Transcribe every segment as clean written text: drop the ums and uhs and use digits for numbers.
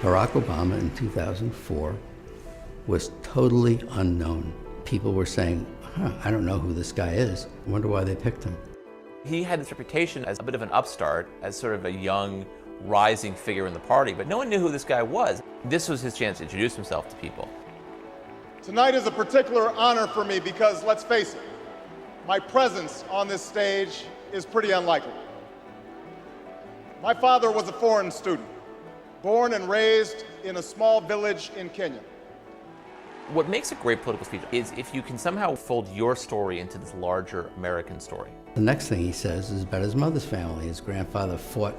Barack Obama in 2004 was totally unknown. People were saying, I don't know who this guy is. I wonder why they picked him. He had this reputation as a bit of an upstart, as sort of a young, rising figure in the party, but no one knew who this guy was. This was his chance to introduce himself to people. Tonight is a particular honor for me because, let's face it, my presence on this stage is pretty unlikely. My father was a foreign student, born and raised in a small village in Kenya. What makes a great political speech is if you can somehow fold your story into this larger American story. The next thing he says is about his mother's family. His grandfather fought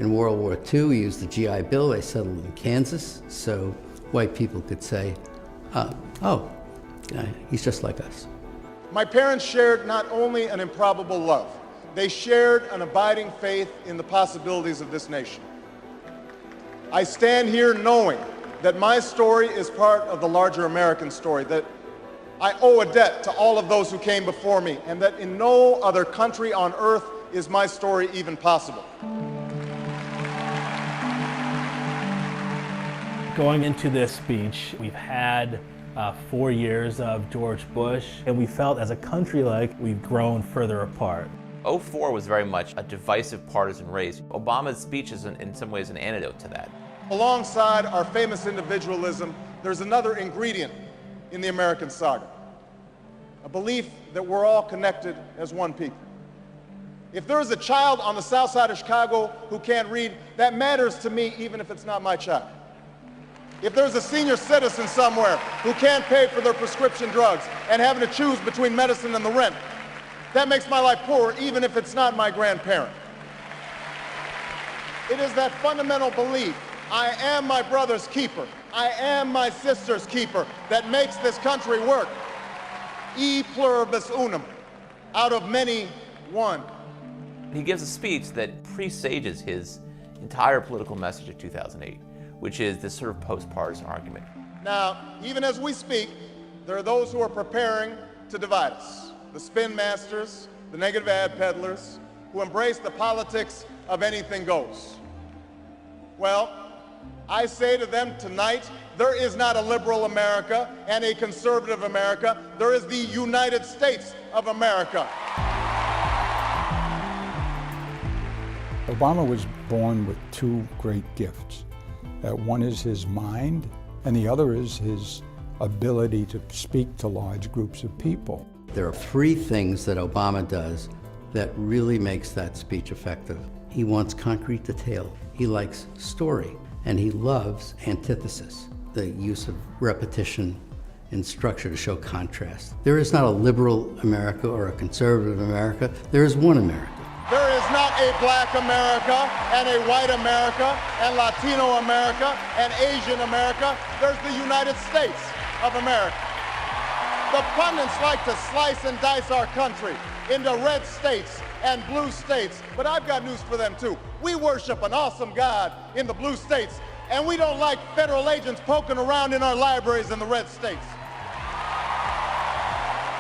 in World War II. He used the GI Bill. They settled in Kansas, so white people could say, he's just like us. My parents shared not only an improbable love, they shared an abiding faith in the possibilities of this nation. I stand here knowing that my story is part of the larger American story, that I owe a debt to all of those who came before me, and that in no other country on earth is my story even possible. Going into this speech, we've had 4 years of George Bush, and we felt as a country like we've grown further apart. 2004 was very much a divisive partisan race. Obama's speech is in some ways an antidote to that. Alongside our famous individualism, there's another ingredient in the American saga, a belief that we're all connected as one people. If there is a child on the south side of Chicago who can't read, that matters to me even if it's not my child. If there's a senior citizen somewhere who can't pay for their prescription drugs and having to choose between medicine and the rent, that makes my life poorer even if it's not my grandparent. It is that fundamental belief, I am my brother's keeper, I am my sister's keeper, that makes this country work. E pluribus unum, out of many, one. He gives a speech that presages his entire political message of 2008, which is this sort of post-partisan argument. Now, even as we speak, there are those who are preparing to divide us. The spin masters, the negative ad peddlers, who embrace the politics of anything goes. Well, I say to them tonight, there is not a liberal America and a conservative America. There is the United States of America. Obama was born with two great gifts. One is his mind, and the other is his ability to speak to large groups of people. There are three things that Obama does that really makes that speech effective. He wants concrete detail. He likes story, and he loves antithesis, the use of repetition in structure to show contrast. There is not a liberal America or a conservative America. There is one America. There is not a black America and a white America and Latino America and Asian America. There's the United States of America. The pundits like to slice and dice our country into red states and blue states, but I've got news for them too. We worship an awesome God in the blue states, and we don't like federal agents poking around in our libraries in the red states.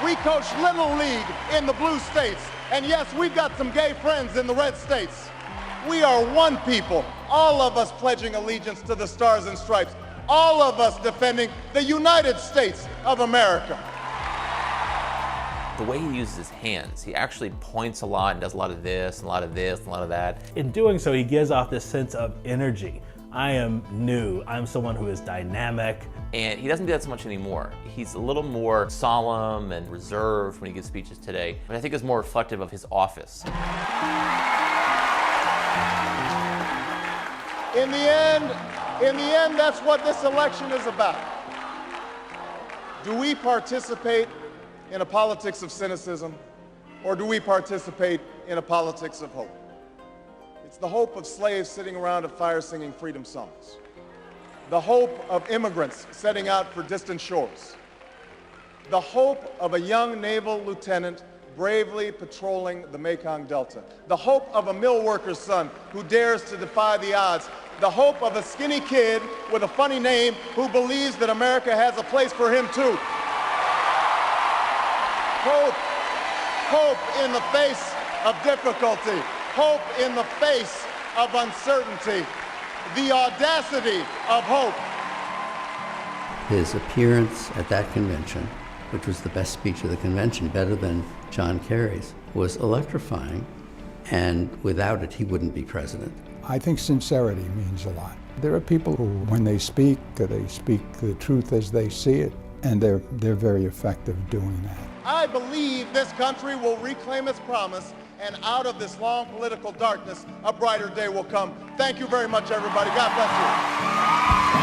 We coach Little League in the blue states, and yes, we've got some gay friends in the red states. We are one people, all of us pledging allegiance to the Stars and Stripes, all of us defending the United States of America. The way he uses his hands, he actually points a lot and does a lot of this, and a lot of this, and a lot of that. In doing so, he gives off this sense of energy. I am new, I'm someone who is dynamic. And he doesn't do that so much anymore. He's a little more solemn and reserved when he gives speeches today, but I think it's more reflective of his office. In the end, that's what this election is about. Do we participate in a politics of cynicism, or do we participate in a politics of hope? It's the hope of slaves sitting around a fire singing freedom songs. The hope of immigrants setting out for distant shores. The hope of a young naval lieutenant bravely patrolling the Mekong Delta. The hope of a mill worker's son who dares to defy the odds. The hope of a skinny kid with a funny name who believes that America has a place for him too. Hope in the face of difficulty. Hope in the face of uncertainty. the audacity of hope. His appearance at that convention, which was the best speech of the convention, better than John Kerry's, was electrifying, and without it, he wouldn't be president. I think sincerity means a lot. There are people who, when they speak the truth as they see it, and they're very effective doing that. I believe this country will reclaim its promise, and out of this long political darkness, a brighter day will come. Thank you very much, everybody. God bless you.